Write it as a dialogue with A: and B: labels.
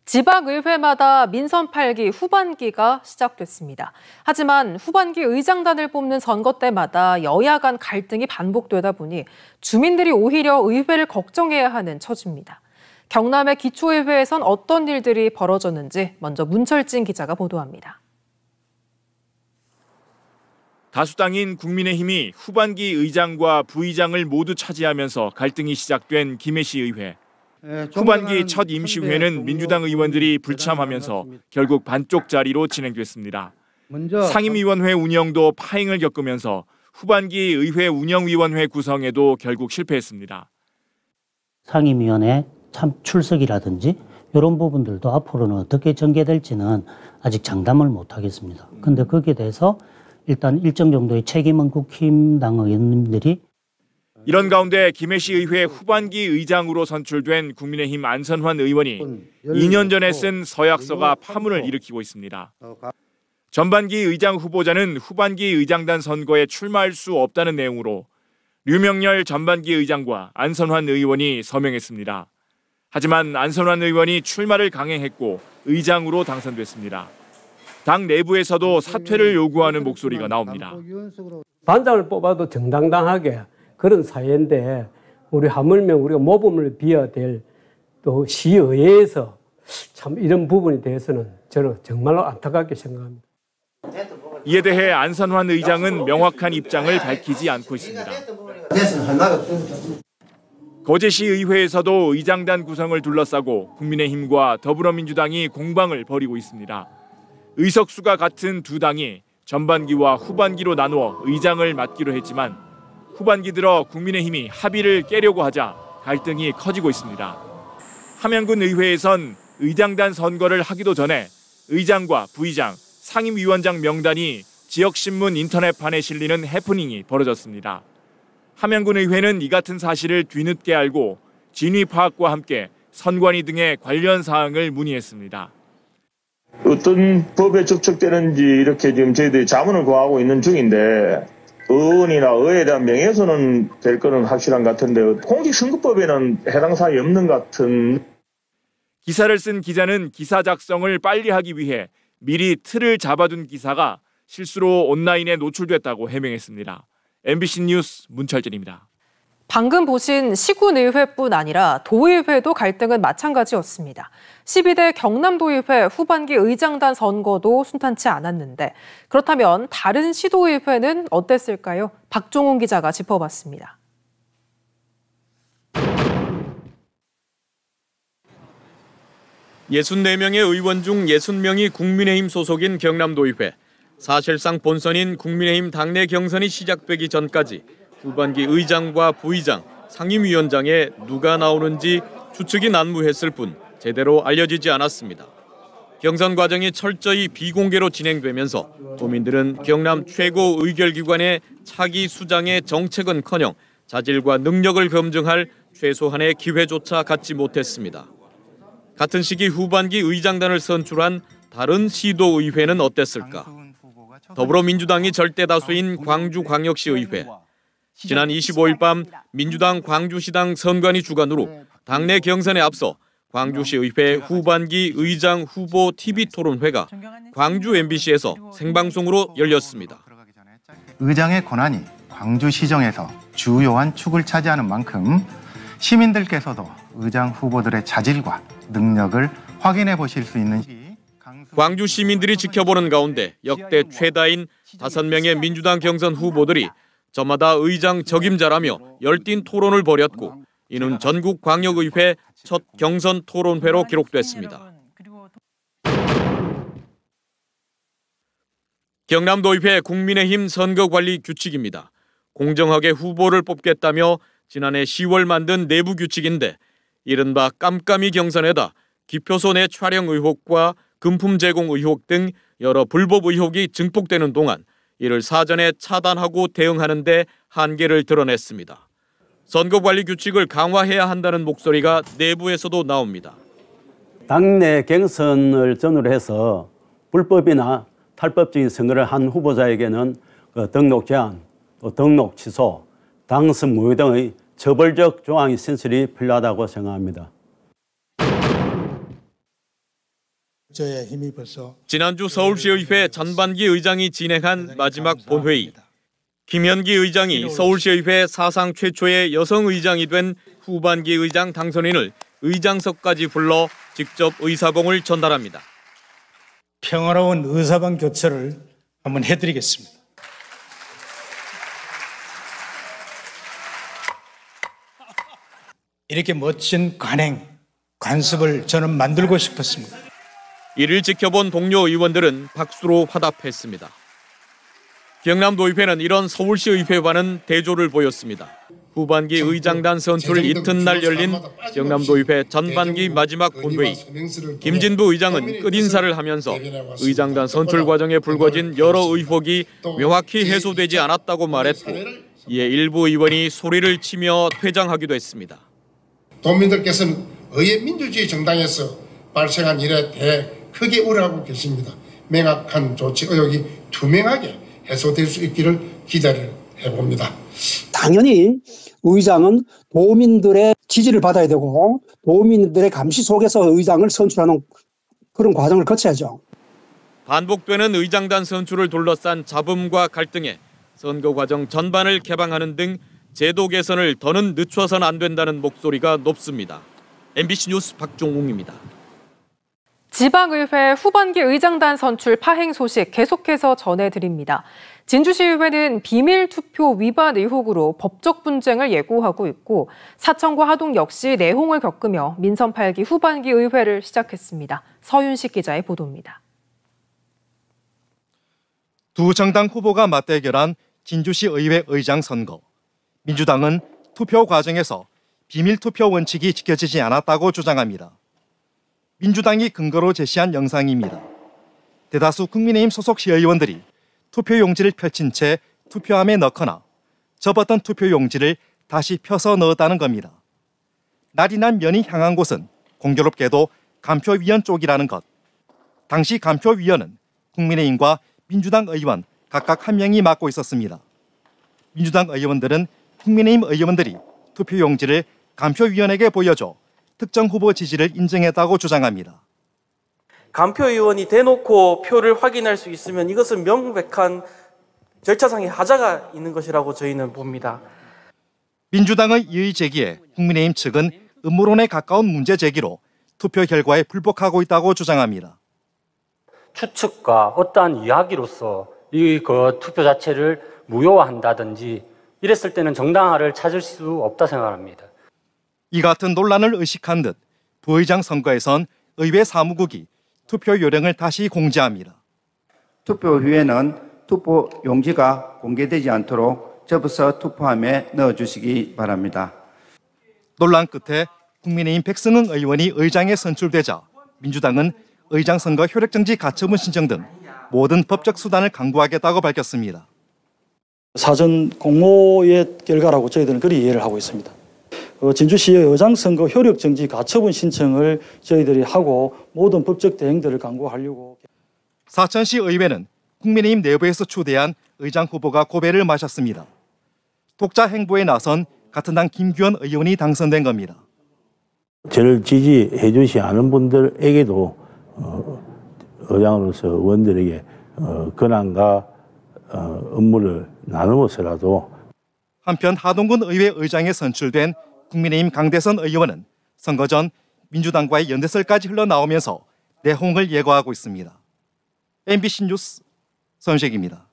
A: 지방의회마다 민선 8기 후반기가 시작됐습니다. 하지만 후반기 의장단을 뽑는 선거 때마다 여야 간 갈등이 반복되다 보니 주민들이 오히려 의회를 걱정해야 하는 처지입니다. 경남의 기초의회에선 어떤 일들이 벌어졌는지 먼저 문철진 기자가 보도합니다.
B: 다수당인 국민의힘이 후반기 의장과 부의장을 모두 차지하면서 갈등이 시작된 김해시 의회. 후반기 첫 임시회는 민주당 의원들이 불참하면서 결국 반쪽 자리로 진행됐습니다. 상임위원회 운영도 파행을 겪으면서 후반기 의회 운영위원회 구성에도 결국 실패했습니다.
C: 상임위원회 참 출석이라든지 이런 부분들도 앞으로는 어떻게 전개될지는 아직 장담을 못하겠습니다. 그런데 거기에 대해서 일단 일정 정도의 책임은 국힘당 의원님들이
B: 이런 가운데 김해시 의회 후반기 의장으로 선출된 국민의힘 안선환 의원이 2년 전에 쓴 서약서가 파문을 일으키고 있습니다. 전반기 의장 후보자는 후반기 의장단 선거에 출마할 수 없다는 내용으로 류명열 전반기 의장과 안선환 의원이 서명했습니다. 하지만 안선환 의원이 출마를 강행했고 의장으로 당선됐습니다. 당 내부에서도 사퇴를 요구하는 목소리가 나옵니다.
D: 반장을 뽑아도 정당당하게 그런 사회인데 우리 하물며 우리가 모범을 비워야 될 또 시의회에서 참 이런 부분에 대해서는 저는 정말로 안타깝게 생각합니다.
B: 이에 대해 안선환 의장은 명확한 입장을 밝히지 않고 있습니다. 거제시 의회에서도 의장단 구성을 둘러싸고 국민의힘과 더불어민주당이 공방을 벌이고 있습니다. 의석수가 같은 두 당이 전반기와 후반기로 나누어 의장을 맡기로 했지만 후반기 들어 국민의힘이 합의를 깨려고 하자 갈등이 커지고 있습니다. 함양군 의회에선 의장단 선거를 하기도 전에 의장과 부의장, 상임위원장 명단이 지역신문 인터넷판에 실리는 해프닝이 벌어졌습니다. 함양군 의회는 이 같은 사실을 뒤늦게 알고 진위 파악과 함께 선관위 등의 관련 사항을 문의했습니다.
E: 어떤 법에 적촉되는지 이렇게 지금 저희들이 자문을 구하고 있는 중인데 의원이나 의회에 대한 명예훼손은 될 거는 확실한 것 같은데 공직선거법에는 해당 사항이 없는 것 같은.
B: 기사를 쓴 기자는 기사 작성을 빨리 하기 위해 미리 틀을 잡아둔 기사가 실수로 온라인에 노출됐다고 해명했습니다. MBC 뉴스 문철진입니다.
A: 방금 보신 시군의회뿐 아니라 도의회도 갈등은 마찬가지였습니다. 12대 경남도의회 후반기 의장단 선거도 순탄치 않았는데 그렇다면 다른 시도의회는 어땠을까요? 박종훈 기자가 짚어봤습니다.
F: (64명의) 의원 중 60명이 국민의힘 소속인 경남도의회. 사실상 본선인 국민의힘 당내 경선이 시작되기 전까지 후반기 의장과 부의장, 상임위원장에 누가 나오는지 추측이 난무했을 뿐 제대로 알려지지 않았습니다. 경선 과정이 철저히 비공개로 진행되면서 도민들은 경남 최고 의결기관의 차기 수장의 정책은커녕 자질과 능력을 검증할 최소한의 기회조차 갖지 못했습니다. 같은 시기 후반기 의장단을 선출한 다른 시도의회는 어땠을까? 더불어민주당이 절대다수인 광주광역시의회. 지난 25일 밤 민주당 광주시당 선관위 주관으로 당내 경선에 앞서 광주시의회 후반기 의장 후보 TV토론회가 광주 MBC에서 생방송으로 열렸습니다.
G: 의장의 권한이 광주시정에서 주요한 축을 차지하는 만큼 시민들께서도 의장 후보들의 자질과 능력을 확인해 보실 수 있는
F: 광주 시민들이 지켜보는 가운데 역대 최다인 5명의 민주당 경선 후보들이 저마다 의장 적임자라며 열띤 토론을 벌였고 이는 전국 광역의회 첫 경선 토론회로 기록됐습니다. 경남도의회 국민의힘 선거관리 규칙입니다. 공정하게 후보를 뽑겠다며 지난해 10월 만든 내부 규칙인데 이른바 깜깜이 경선에다 기표소 내 촬영 의혹과 금품 제공 의혹 등 여러 불법 의혹이 증폭되는 동안 이를 사전에 차단하고 대응하는 데 한계를 드러냈습니다. 선거관리 규칙을 강화해야 한다는 목소리가 내부에서도 나옵니다.
H: 당내 경선을 전후로 해서 불법이나 탈법적인 선거를 한 후보자에게는 등록 제한, 등록 취소, 당선 무효 등의 처벌적 조항의 신설이 필요하다고 생각합니다.
I: 저의 힘입어서
F: 지난주 서울시의회 전반기 의장이 진행한 마지막 본회의. 김현기 의장이 서울시의회 사상 최초의 여성 의장이 된 후반기 의장 당선인을 의장석까지 불러 직접 의사봉을 전달합니다.
I: 평화로운 의사봉 교체를 한번 해드리겠습니다. 이렇게 멋진 관습을 저는 만들고 싶었습니다.
F: 이를 지켜본 동료 의원들은 박수로 화답했습니다. 경남도의회는 이런 서울시의회와는 대조를 보였습니다. 후반기 의장단 선출 이튿날 열린 경남도의회 전반기 마지막 본회의. 김진부 의장은 끝인사를 하면서 의장단 선출 과정에 불거진 여러 의혹이 명확히 해소되지 않았다고 말했고, 이에 일부 의원이 소리를 치며 퇴장하기도 했습니다.
J: 도민들께서는 의회 민주주의 정당에서 발생한 일에 대해 크게 우려하고 계십니다. 명확한 조치 의혹이 투명하게 해소될 수 있기를 기대를 해봅니다.
K: 당연히 의장은 도민들의 지지를 받아야 되고 도민들의 감시 속에서 의장을 선출하는 그런 과정을 거쳐야죠.
F: 반복되는 의장단 선출을 둘러싼 잡음과 갈등에 선거 과정 전반을 개방하는 등 제도 개선을 더는 늦춰서는 안 된다는 목소리가 높습니다. MBC 뉴스 박종웅입니다.
A: 지방의회 후반기 의장단 선출 파행 소식 계속해서 전해드립니다. 진주시의회는 비밀투표 위반 의혹으로 법적 분쟁을 예고하고 있고, 사천과 하동 역시 내홍을 겪으며 민선 8기 후반기 의회를 시작했습니다. 서윤식 기자의 보도입니다.
L: 두 정당 후보가 맞대결한 진주시 의회 의장 선거. 민주당은 투표 과정에서 비밀투표 원칙이 지켜지지 않았다고 주장합니다. 민주당이 근거로 제시한 영상입니다. 대다수 국민의힘 소속 시의원들이 투표용지를 펼친 채 투표함에 넣거나 접었던 투표용지를 다시 펴서 넣었다는 겁니다. 날이 난 면이 향한 곳은 공교롭게도 감표위원 쪽이라는 것. 당시 감표위원은 국민의힘과 민주당 의원 각각 한 명이 맡고 있었습니다. 민주당 의원들은 국민의힘 의원들이 투표용지를 감표위원에게 보여줘 특정 후보 지지를 인정했다고 주장합니다.
M: 감표위원이 대놓고 표를 확인할 수 있으면 이것은 명백한 절차상의 하자가 있는 것이라고 저희는 봅니다.
L: 민주당의 이의 제기에 국민의힘 측은 음모론에 가까운 문제 제기로 투표 결과에 불복하고 있다고 주장합니다.
N: 추측과 어떠한 이야기로서 이 투표 자체를 무효화한다든지 이랬을 때는 정당화를 찾을 수 없다 생각합니다.
L: 이 같은 논란을 의식한 듯 부의장 선거에선 의회 사무국이 투표 요령을 다시 공지합니다.
O: 투표 후에는 투표 용지가 공개되지 않도록 접어서 투표함에 넣어주시기 바랍니다.
L: 논란 끝에 국민의힘 백승흥 의원이 의장에 선출되자 민주당은 의장 선거 효력정지 가처분 신청 등 모든 법적 수단을 강구하겠다고 밝혔습니다.
P: 사전 공모의 결과라고 저희들은 그리 이해를 하고 있습니다. 진주시의 의장 선거 효력정지 가처분 신청을 저희들이 하고 모든 법적 대행들을 강구하려고.
L: 사천시 의회는 국민의힘 내부에서 추대한 의장 후보가 고배를 마셨습니다. 독자 행보에 나선 같은 당 김규현 의원이 당선된 겁니다.
Q: 저를 지지해 주시 않은 분들에게도 의장으로서 의원들에게 권한과 업무를 나누어서라도.
L: 한편 하동군 의회 의장에 선출된 국민의힘 강대선 의원은 선거 전 민주당과의 연대설까지 흘러나오면서 내홍을 예고하고 있습니다. MBC 뉴스 서윤식입니다.